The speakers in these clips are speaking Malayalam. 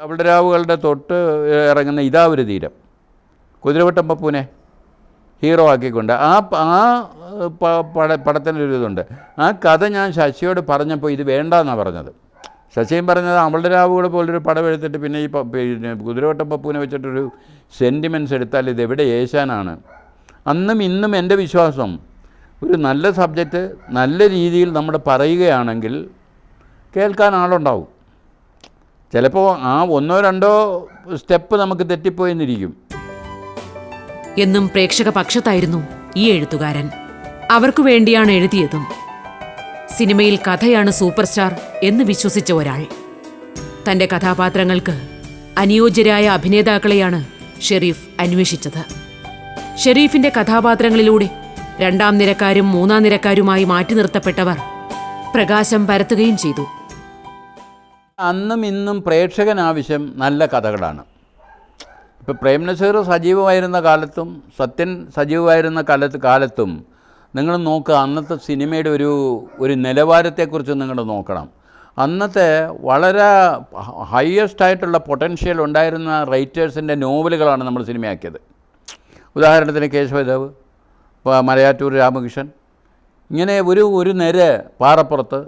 അവളുടെ രാവുകളുടെ തൊട്ട് ഇറങ്ങുന്ന ഇതാ ഒരു തീരം, കുതിരവട്ടം പപ്പുവിനെ ഹീറോ ആക്കിക്കൊണ്ട് പടത്തിനൊരു ഇതുണ്ട്. ആ കഥ ഞാൻ ശശിയോട് പറഞ്ഞപ്പോൾ ഇത് വേണ്ടെന്നാണ് പറഞ്ഞത്. ശശിയും പറഞ്ഞത് അവളുടെ രാവുകൾ പോലൊരു പടം എടുത്തിട്ട് പിന്നെ പിന്നെ കുതിരവട്ടം പപ്പുവിനെ വെച്ചിട്ടൊരു സെൻറ്റിമെൻറ്റ്സ് എടുത്താൽ ഇതെവിടെ ഏശാനാണ്. അന്നും ഇന്നും എൻ്റെ വിശ്വാസം ഒരു നല്ല സബ്ജക്റ്റ് നല്ല രീതിയിൽ നമ്മൾ പറയുകയാണെങ്കിൽ കേൾക്കാൻ ആളുണ്ടാവും. ചിലപ്പോൾ ആ ഒന്നോ രണ്ടോ സ്റ്റെപ്പ് നമുക്ക് തെറ്റിപ്പോയെന്നിരിക്കും. എന്നും പ്രേക്ഷക പക്ഷത്തായിരുന്നു ഈ എഴുത്തുകാരൻ. അവർക്കു വേണ്ടിയാണ് എഴുതിയതും. സിനിമയിൽ കഥയാണ് സൂപ്പർ സ്റ്റാർ എന്ന് വിശ്വസിച്ച ഒരാൾ. തന്റെ കഥാപാത്രങ്ങൾക്ക് അനുയോജ്യരായ അഭിനേതാക്കളെയാണ് ഷെരീഫ് അന്വേഷിച്ചത്. ഷെരീഫിന്റെ കഥാപാത്രങ്ങളിലൂടെ രണ്ടാം നിരക്കാരും മൂന്നാം നിരക്കാരുമായി മാറ്റി നിർത്തപ്പെട്ടവർ പ്രകാശം പരത്തുകയും ചെയ്തു. അന്നും ഇന്നും പ്രേക്ഷകൻ ആവശ്യം നല്ല കഥകളാണ്. ഇപ്പോൾ പ്രേംനസീർ സജീവമായിരുന്ന കാലത്തും സത്യൻ സജീവമായിരുന്ന കാലത്തും നിങ്ങൾ നോക്കുക, അന്നത്തെ സിനിമയുടെ ഒരു നിലവാരത്തെക്കുറിച്ച് നിങ്ങൾ നോക്കണം. അന്നത്തെ വളരെ ഹയസ്റ്റ് ആയിട്ടുള്ള പൊട്ടൻഷ്യൽ ഉണ്ടായിരുന്ന റൈറ്റേഴ്സിൻ്റെ നോവലുകളാണ് നമ്മൾ സിനിമയാക്കിയത്. ഉദാഹരണത്തിന് കേശവദേവ്, മലയാറ്റൂർ രാമകൃഷ്ണൻ, ഇങ്ങനെ ഒരു നിര, പാറപ്പുറത്ത്,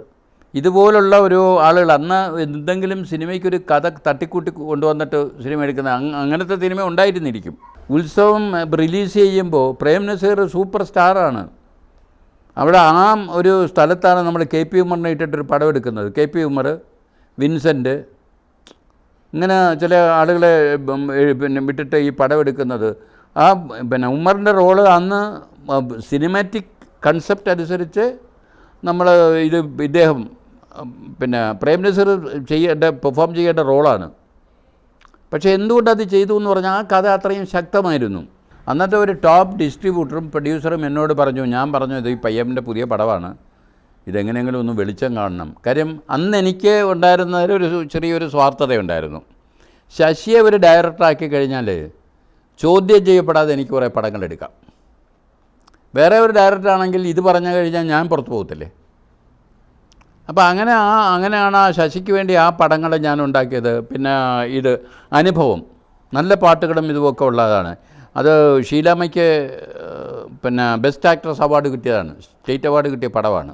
ഇതുപോലുള്ള ഒരു ആളുകൾ. അന്ന് എന്തെങ്കിലും സിനിമയ്ക്കൊരു കഥ തട്ടിക്കൂട്ടി കൊണ്ടുവന്നിട്ട് സിനിമ എടുക്കുന്ന അങ്ങനത്തെ സിനിമ ഉണ്ടായിരുന്നിരിക്കും. ഉത്സവം റിലീസ് ചെയ്യുമ്പോൾ പ്രേംനസീർ സൂപ്പർ സ്റ്റാറാണ്. അവിടെ ആ ഒരു സ്ഥലത്താണ് നമ്മൾ KP ഉമ്മറിനെ ഇട്ടിട്ടൊരു പടം എടുക്കുന്നത്. KP ഉമ്മർ, വിൻസെൻ്റ്, ഇങ്ങനെ ചില ആളുകളെ പിന്നെ വിട്ടിട്ട് ഈ പടം എടുക്കുന്നത്. ആ പിന്നെ ഉമ്മറിൻ്റെ റോള് അന്ന് സിനിമാറ്റിക് കൺസെപ്റ്റ് അനുസരിച്ച് നമ്മൾ ഇദ്ദേഹം പിന്നെ പ്രേംനസീർ പെർഫോം ചെയ്യേണ്ട റോളാണ്. പക്ഷേ എന്തുകൊണ്ടത് ചെയ്തു എന്ന് പറഞ്ഞാൽ ആ കഥ അത്രയും ശക്തമായിരുന്നു. അന്നത്തെ ഒരു ടോപ്പ് ഡിസ്ട്രിബ്യൂട്ടറും പ്രൊഡ്യൂസറും എന്നോട് പറഞ്ഞു, ഞാൻ പറഞ്ഞു ഇത് ഈ പയ്യൻ്റെ പുതിയ പടമാണ്, ഇതെങ്ങനെയെങ്കിലും ഒന്ന് വെളിച്ചം കാണണം. കാര്യം അന്ന് എനിക്ക് ഉണ്ടായിരുന്നതിലൊരു ചെറിയൊരു സ്വാർത്ഥതയുണ്ടായിരുന്നു. ശശിയെ ഒരു ഡയറക്ടറാക്കി കഴിഞ്ഞാൽ ചോദ്യം ചെയ്യപ്പെടാതെ എനിക്ക് കുറേ പടങ്ങളെടുക്കാം. വേറെ ഒരു ഡയറക്ടറാണെങ്കിൽ ഇത് പറഞ്ഞു കഴിഞ്ഞാൽ ഞാൻ പുറത്തു പോകത്തില്ലേ. അപ്പോൾ അങ്ങനെയാണ് ആ ശശിക്ക് വേണ്ടി ആ പടങ്ങൾ ഞാൻ ഉണ്ടാക്കിയത്. പിന്നെ ഇത് അനുഭവം, നല്ല പാട്ടുകളും ഇതുമൊക്കെ ഉള്ളതാണ്. അത് ഷീലാമ്മയ്ക്ക് പിന്നെ ബെസ്റ്റ് ആക്ട്രസ് അവാർഡ് കിട്ടിയതാണ്, സ്റ്റേറ്റ് അവാർഡ് കിട്ടിയ പടമാണ്.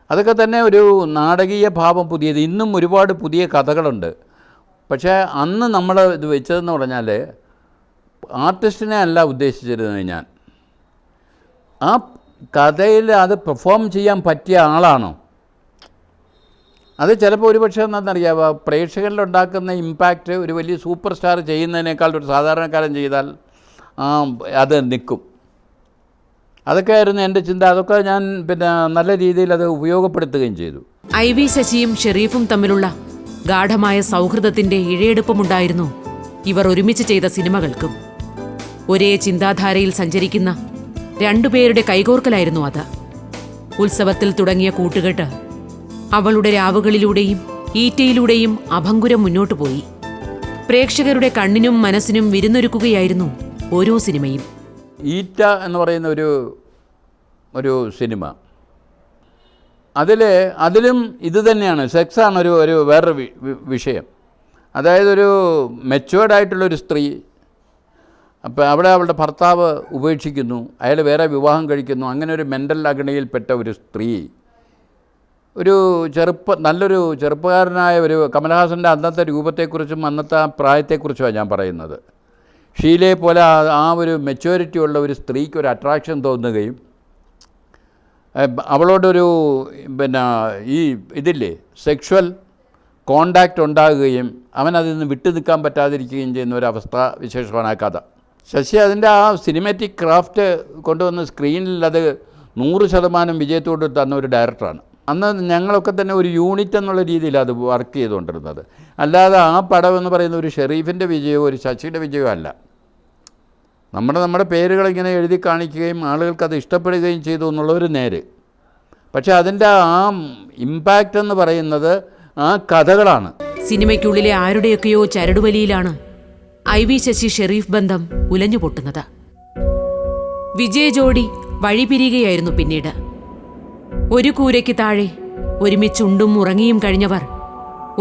അതൊക്കെ തന്നെ ഒരു നാടകീയ ഭാവം പുതിയത്. ഇന്നും ഒരുപാട് പുതിയ കഥകളുണ്ട്. പക്ഷേ അന്ന് നമ്മൾ ഇത് വെച്ചതെന്ന് പറഞ്ഞാൽ ആർട്ടിസ്റ്റിനെ അല്ല ഉദ്ദേശിച്ചിരുന്നത് ഞാൻ. ആ കഥയിൽ അത് പെർഫോം ചെയ്യാൻ പറ്റിയ ആളാണോ, അത് ചിലപ്പോൾ ഒരുപക്ഷെ എന്താണെന്നറിയാമോ, പ്രേക്ഷകരിലുണ്ടാക്കുന്ന ഇമ്പാക്റ്റ് ഒരു വലിയ സൂപ്പർ സ്റ്റാർ ചെയ്യുന്നതിനേക്കാൾ ഒരു സാധാരണക്കാരൻ ചെയ്താൽ അത് നിൽക്കും. അതൊക്കെ ആയിരുന്നു എൻ്റെ ചിന്ത. അതൊക്കെ ഞാൻ പിന്നെ നല്ല രീതിയിൽ അത് ഉപയോഗപ്പെടുത്തുകയും ചെയ്തു. IV ശശിയും ഷെരീഫും തമ്മിലുള്ള ഗാഢമായ സൗഹൃദത്തിന്റെ ഇഴയെടുപ്പമുണ്ടായിരുന്നു ഇവർ ഒരുമിച്ച് ചെയ്ത സിനിമകൾക്കും. ഒരേ ചിന്താധാരയിൽ സഞ്ചരിക്കുന്ന രണ്ടുപേരുടെ കൈകോർക്കലായിരുന്നു അത്. ഉത്സവത്തിൽ തുടങ്ങിയ കൂട്ടുകെട്ട് അവളുടെ രാവുകളിലൂടെയും ഈറ്റയിലൂടെയും അഭംഗുരം മുന്നോട്ടു പോയി. പ്രേക്ഷകരുടെ കണ്ണിനും മനസ്സിനും വിരുന്നൊരുക്കുകയായിരുന്നു ഓരോ സിനിമയും. ഈറ്റ എന്ന് പറയുന്ന ഒരു സിനിമ, അതിലും ഇത് തന്നെയാണ്. സെക്സാണ് ഒരു വേറൊരു വിഷയം. അതായത് ഒരു മെച്വേർഡായിട്ടുള്ളൊരു സ്ത്രീ, അപ്പോൾ അവിടെ അവളുടെ ഭർത്താവ് ഉപേക്ഷിക്കുന്നു, അയാൾ വേറെ വിവാഹം കഴിക്കുന്നു. അങ്ങനെ ഒരു മെൻ്റൽ അഗ്നിയിൽപ്പെട്ട ഒരു സ്ത്രീ, നല്ലൊരു ചെറുപ്പക്കാരനായ ഒരു കമൽഹാസൻ്റെ അന്നത്തെ രൂപത്തെക്കുറിച്ചും അന്നത്തെ ആ പ്രായത്തെക്കുറിച്ചുമാണ് ഞാൻ പറയുന്നത്. ഷീലയെ പോലെ ആ ഒരു മെച്യൂരിറ്റി ഉള്ള ഒരു സ്ത്രീക്ക് ഒരു അട്രാക്ഷൻ തോന്നുകയും അവളോടൊരു പിന്നെ ഇതില്ലേ സെക്ഷുവൽ കോണ്ടാക്റ്റ് ഉണ്ടാകുകയും അവനതിൽ നിന്ന് വിട്ടു നിൽക്കാൻ പറ്റാതിരിക്കുകയും ചെയ്യുന്ന ഒരവസ്ഥ വിശേഷമാണ് ആ കഥ. ശശി അതിൻ്റെ ആ സിനിമാറ്റിക് ക്രാഫ്റ്റ് കൊണ്ടുവന്ന് സ്ക്രീനിൽ അത് 100% വിജയത്തോട് തന്ന ഒരു ഡയറക്ടറാണ്. അന്ന് ഞങ്ങളൊക്കെ തന്നെ ഒരു യൂണിറ്റ് എന്നുള്ള രീതിയിൽ അത് വർക്ക് ചെയ്തുകൊണ്ടിരുന്നത്. അല്ലാതെ ആ പടം എന്ന് പറയുന്ന ഒരു ഷെരീഫിൻ്റെ വിജയമോ ഒരു ശശിയുടെ വിജയമോ അല്ല. നമ്മുടെ പേരുകളിങ്ങനെ എഴുതി കാണിക്കുകയും ആളുകൾക്കത് ഇഷ്ടപ്പെടുകയും ചെയ്തു എന്നുള്ളൊരു നേര്. പക്ഷേ അതിൻ്റെ ആ ഇമ്പാക്റ്റ് എന്ന് പറയുന്നത് ആ കഥകളാണ്. സിനിമയ്ക്കുള്ളിലെ ആരുടെയൊക്കെയോ ചരടുവലിയിലാണ് IV ശശി ഷെരീഫ് ബന്ധം ഉലഞ്ഞു പൊട്ടുന്നത്. വിജയ ജോഡി വഴിപിരിയുകയായിരുന്നു പിന്നീട്. ഒരു കൂരയ്ക്ക് താഴെ ഒരുമിച്ചുണ്ടും ഉറങ്ങിയും കഴിഞ്ഞവർ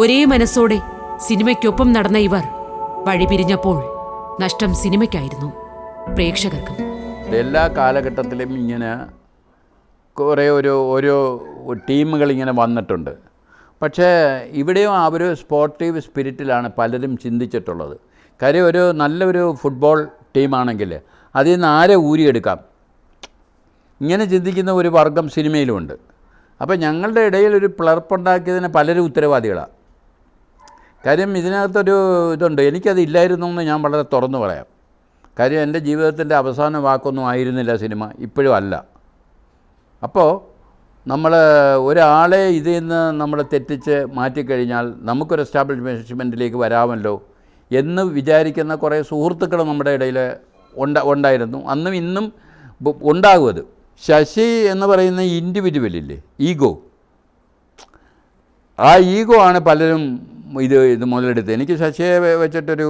ഒരേ മനസ്സോടെ സിനിമയ്ക്കൊപ്പം നടന്ന ഇവർ വഴിപിരിഞ്ഞപ്പോൾ നഷ്ടം സിനിമയ്ക്കായിരുന്നു, പ്രേക്ഷകർക്കും. എല്ലാ കാലഘട്ടത്തിലും ഇങ്ങനെ കുറേ ഓരോ ടീമുകൾ ഇങ്ങനെ വന്നിട്ടുണ്ട്. പക്ഷേ ഇവിടെയും ആ ഒരു സ്പോർട്ടീവ് സ്പിരിറ്റിലാണ് പലരും ചിന്തിച്ചിട്ടുള്ളത്. കാര്യം നല്ലൊരു ഫുട്ബോൾ ടീമാണെങ്കിൽ അതിൽ നിന്ന് ആരെ ഊരിയെടുക്കാം, ഇങ്ങനെ ചിന്തിക്കുന്ന ഒരു വർഗം സിനിമയിലുമുണ്ട്. അപ്പോൾ ഞങ്ങളുടെ ഇടയിൽ ഒരു പിളർപ്പുണ്ടാക്കിയതിന് പലരും ഉത്തരവാദികളാണ്. കാര്യം ഇതിനകത്തൊരു ഇതുണ്ട്, എനിക്കത് ഇല്ലായിരുന്നു എന്ന് ഞാൻ വളരെ തുറന്നു പറയാം. കാര്യം എൻ്റെ ജീവിതത്തിൻ്റെ അവസാന വാക്കൊന്നും ആയിരുന്നില്ല സിനിമ, ഇപ്പോഴും അല്ല. അപ്പോൾ നമ്മൾ ഒരാളെ ഇതിൽ നിന്ന് നമ്മൾ തെറ്റിച്ച് മാറ്റിക്കഴിഞ്ഞാൽ നമുക്കൊരു എസ്റ്റാബ്ലിഷ്മെൻറ്റിലേക്ക് വരാമല്ലോ എന്ന് വിചാരിക്കുന്ന കുറേ സുഹൃത്തുക്കൾ നമ്മുടെ ഇടയിൽ ഉണ്ടായിരുന്നു. അന്നും ഇന്നും ഉണ്ടാകും. അത് ശശി എന്ന് പറയുന്ന ഇൻഡിവിജ്വലില്ലേ, ഈഗോ, ആ ഈഗോ ആണ് പലരും ഇത് മുതലെടുത്ത്. എനിക്ക് ശശിയെ വെച്ചിട്ടൊരു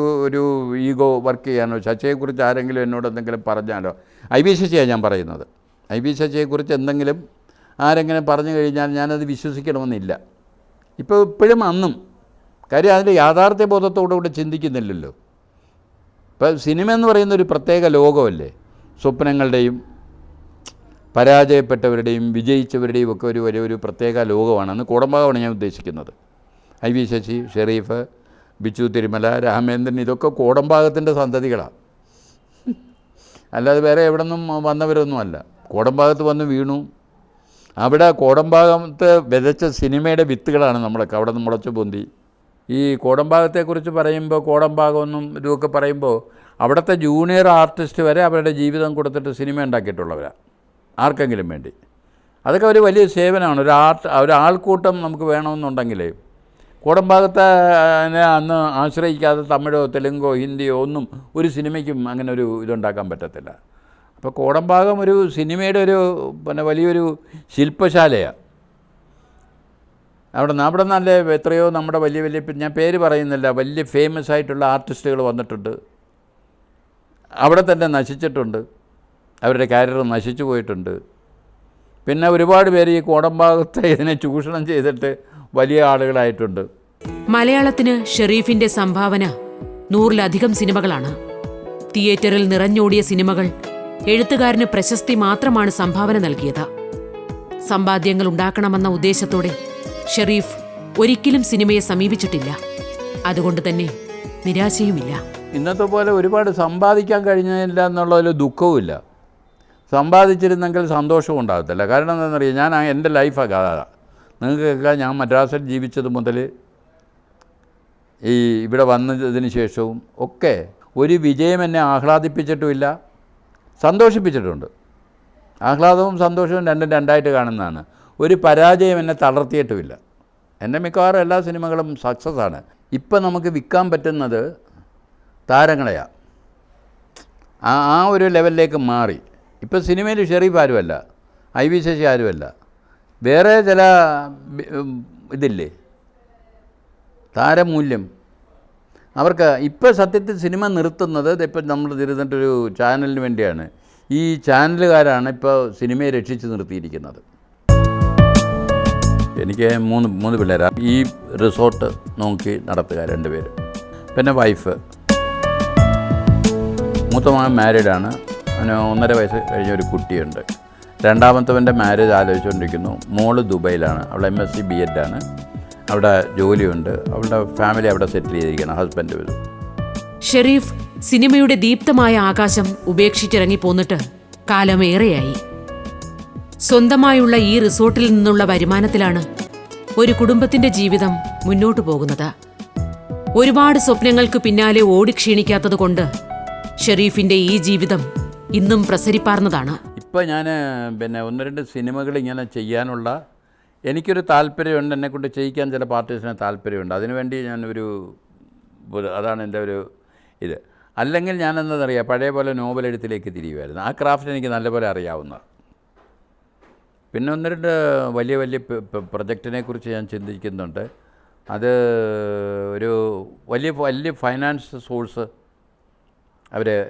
ഈഗോ വർക്ക് ചെയ്യാനോ, ശശിയെക്കുറിച്ച് ആരെങ്കിലും എന്നോട് എന്തെങ്കിലും പറഞ്ഞാലോ, ഐ വി ശശിയാണ് ഞാൻ പറയുന്നത്, ഐ വി ശശിയെക്കുറിച്ച് എന്തെങ്കിലും ആരെങ്കിലും പറഞ്ഞു കഴിഞ്ഞാൽ ഞാനത് വിശ്വസിക്കണമെന്നില്ല. ഇപ്പോഴും അന്നും. കാര്യം അതിൻ്റെ യാഥാർത്ഥ്യ ബോധത്തോടുകൂടി ചിന്തിക്കുന്നില്ലല്ലോ. ഇപ്പോൾ സിനിമ എന്ന് പറയുന്ന ഒരു പ്രത്യേക ലോകമല്ലേ, സ്വപ്നങ്ങളുടെയും പരാജയപ്പെട്ടവരുടെയും വിജയിച്ചവരുടെയും ഒക്കെ ഒരു പ്രത്യേക ലോകമാണ്. അന്ന് കോടമ്പാകമാണ് ഞാൻ ഉദ്ദേശിക്കുന്നത്. ഐ വി ശശി, ഷെരീഫ്, ബിച്ചു തിരുമല, രാമേന്ദ്രൻ, ഇതൊക്കെ കോടമ്പാകത്തിൻ്റെ സന്തതികളാണ്. അല്ലാതെ വേറെ എവിടെ നിന്നും വന്നവരൊന്നുമല്ല. കോടമ്പാകത്ത് വന്ന് വീണു. അവിടെ കോടമ്പാകത്ത് വിതച്ച സിനിമയുടെ വിത്തുകളാണ് നമ്മളൊക്കെ അവിടെ നിന്ന് മുളച്ചു പൊന്തി. ഈ കോടമ്പാകത്തെക്കുറിച്ച് പറയുമ്പോൾ, കോടമ്പാകമൊന്നും ഇതുമൊക്കെ പറയുമ്പോൾ അവിടുത്തെ ജൂനിയർ ആർട്ടിസ്റ്റ് വരെ അവരുടെ ജീവിതം കൊടുത്തിട്ട് സിനിമ ഉണ്ടാക്കിയിട്ടുള്ളവരാണ്, ആർക്കെങ്കിലും വേണ്ടി. അതൊക്കെ ഒരു വലിയ സേവനമാണ്. ഒരാൾക്കൂട്ടം നമുക്ക് വേണമെന്നുണ്ടെങ്കിൽ കോടമ്പാകത്തെ അന്ന് ആശ്രയിക്കാതെ തമിഴോ തെലുങ്കോ ഹിന്ദിയോ ഒന്നും ഒരു സിനിമയ്ക്കും അങ്ങനെ ഒരു ഇതുണ്ടാക്കാൻ പറ്റത്തില്ല. അപ്പോൾ കോടമ്പാകം ഒരു സിനിമയുടെ വലിയൊരു ശില്പശാലയാണ്. അവിടെ നല്ല എത്രയോ നമ്മുടെ വലിയ ഞാൻ പേര് പറയുന്നില്ല, വലിയ ഫേമസ് ആയിട്ടുള്ള ആർട്ടിസ്റ്റുകൾ വന്നിട്ടുണ്ട്. അവിടെ തന്നെ നശിച്ചിട്ടുണ്ട്, അവരുടെ കരിയർ നശിച്ചു പോയിട്ടുണ്ട്. പിന്നെ ഒരുപാട് പേര് ഈ കോടമ്പാകത്തെ ഇതിനെ ചൂഷണം ചെയ്തിട്ട് വലിയ ആളുകളായിട്ടുണ്ട്. മലയാളത്തിന് ഷെരീഫിന്റെ സംഭാവന 100-ലധികം സിനിമകളാണ്. തിയേറ്ററിൽ നിറഞ്ഞോടിയ സിനിമകൾ എഴുത്തുകാരന് പ്രശസ്തി മാത്രമാണ് സംഭാവന നൽകിയത്. സമ്പാദ്യങ്ങൾ ഉണ്ടാക്കണമെന്ന ഉദ്ദേശത്തോടെ ഷെരീഫ് ഒരിക്കലും സിനിമയെ സമീപിച്ചിട്ടില്ല. അതുകൊണ്ട് തന്നെ നിരാശയുമില്ല. ഇന്നത്തെ പോലെ ഒരുപാട് സമ്പാദിക്കാൻ കഴിഞ്ഞില്ല എന്നുള്ളതിൽ ദുഃഖവുമില്ല. സമ്പാദിച്ചിരുന്നെങ്കിൽ സന്തോഷവും ഉണ്ടാകത്തില്ല. കാരണം എന്താണെന്നറിയാം, ഞാൻ എൻ്റെ ലൈഫാണ് കഥ. നിങ്ങൾക്കൊക്കെ ഞാൻ മദ്രാസിൽ ജീവിച്ചത് മുതൽ ഇവിടെ വന്നതിന് ശേഷവും ഒക്കെ ഒരു വിജയം എന്നെ ആഹ്ലാദിപ്പിച്ചിട്ടുമില്ല, സന്തോഷിപ്പിച്ചിട്ടുണ്ട്. ആഹ്ലാദവും സന്തോഷവും രണ്ടായിട്ട് കാണുന്നതാണ്. ഒരു പരാജയം എന്നെ തളർത്തിയിട്ടുമില്ല. എൻ്റെ മിക്കവാറും എല്ലാ സിനിമകളും സക്സസ്സാണ്. ഇപ്പം നമുക്ക് വിൽക്കാൻ പറ്റുന്നത് താരങ്ങളെയാണ്. ആ ഒരു ലെവലിലേക്ക് മാറി. ഇപ്പോൾ സിനിമയിൽ ഷെരീഫ് ആരുമല്ല, ഐ വി ശശി ആരുമല്ല, വേറെ ചില ഇതില്ലേ താരമൂല്യം അവർക്ക്. ഇപ്പോൾ സത്യത്തിൽ സിനിമ നിർത്തുന്നത് ഇപ്പം നമ്മൾ തിരുന്നിട്ടൊരു ചാനലിന് വേണ്ടിയാണ്. ഈ ചാനലുകാരാണ് ഇപ്പോൾ സിനിമയെ രക്ഷിച്ച് നിർത്തിയിരിക്കുന്നത്. എനിക്ക് മൂന്ന് പിള്ളേരാണ്. ഈ റിസോർട്ട് നോക്കി നടത്തുക 2 പേര്, പിന്നെ വൈഫ്. മൂത്ത മകൻ മാരീഡാണ്, അവന് 1.5 വയസ്സ് കഴിഞ്ഞ ഒരു കുട്ടിയുണ്ട്. രണ്ടാമത്തവൻ്റെ മാരേജ് ആലോചിച്ചുകൊണ്ടിരിക്കുന്നു. മോള് ദുബൈയിലാണ്, അവൾ MSc B.Ed ആണ്, അവിടെ ജോലിയുണ്ട്, അവളുടെ ഫാമിലി അവിടെ സെറ്റിൽ ചെയ്തിരിക്കുകയാണ്, ഹസ്ബൻഡ് വരും. ഷെരീഫ് സിനിമയുടെ ദീപ്തമായ ആകാശം ഉപേക്ഷിച്ചിറങ്ങിപ്പോന്നിട്ട് കാലമേറെയായി. സ്വന്തമായുള്ള ഈ റിസോർട്ടിൽ നിന്നുള്ള വരുമാനത്തിലാണ് ഒരു കുടുംബത്തിന്റെ ജീവിതം മുന്നോട്ടു പോകുന്നത്. ഒരുപാട് സ്വപ്നങ്ങൾക്ക് പിന്നാലെ ഓടിക്ഷീണിക്കാത്തതുകൊണ്ട് ഷെരീഫിന്റെ ഈ ജീവിതം ഇന്നും പ്രസരിപ്പാർന്നതാണ്. ഇപ്പോൾ ഞാൻ 1-2 സിനിമകൾ ഇങ്ങനെ ചെയ്യാനുള്ള എനിക്കൊരു താല്പര്യമുണ്ട്. എന്നെക്കൊണ്ട് ചെയ്യിക്കാൻ ചില പാർട്ടീസിന് താല്പര്യമുണ്ട്. അതിനുവേണ്ടി അതാണ് എൻ്റെ ഒരു ഇത്. അല്ലെങ്കിൽ ഞാൻ എന്താണെന്നറിയാം, പഴയ പോലെ നോവൽ എഴുത്തിലേക്ക് തിരിയുമായിരുന്നു. ആ ക്രാഫ്റ്റ് എനിക്ക് നല്ലപോലെ അറിയാവുന്ന. പിന്നെ 1-2 വലിയ പ്രൊജക്റ്റിനെ കുറിച്ച് ഞാൻ ചിന്തിക്കുന്നുണ്ട്. അത് ഒരു വലിയ ഫൈനാൻസ് സോഴ്സ്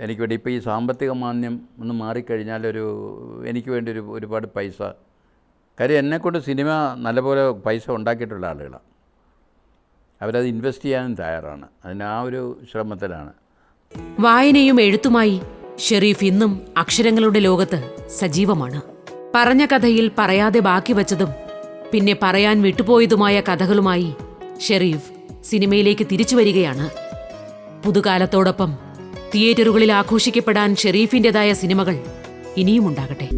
എനിക്ക് വേണ്ടി ഇപ്പോൾ ഈ സാമ്പത്തിക മാന്ദ്യം ഒന്ന് മാറിക്കഴിഞ്ഞാൽ എനിക്ക് വേണ്ടി ഒരുപാട് പൈസ. കാര്യം എന്നെക്കൊണ്ട് സിനിമ നല്ലപോലെ പൈസ ഉണ്ടാക്കിയിട്ടുള്ള ആളുകളാണ്. അവരത് ഇൻവെസ്റ്റ് ചെയ്യാനും തയ്യാറാണ്. അതിന് ആ ഒരു ശ്രമത്തിലാണ്. വായനയും എഴുത്തുമായി ഷെരീഫ് ഇന്നും അക്ഷരങ്ങളുടെ ലോകത്ത് സജീവമാണ്. പറഞ്ഞ കഥയിൽ പറയാതെ ബാക്കി വച്ചതും പിന്നെ പറയാൻ വിട്ടുപോയതുമായ കഥകളുമായി ഷെരീഫ് സിനിമയിലേക്ക് തിരിച്ചു വരികയാണ്. പുതുകാലത്തോടൊപ്പം തിയേറ്ററുകളിൽ ആഘോഷിക്കപ്പെടാൻ ഷെരീഫിൻ്റെതായ സിനിമകൾ ഇനിയും ഉണ്ടാകട്ടെ.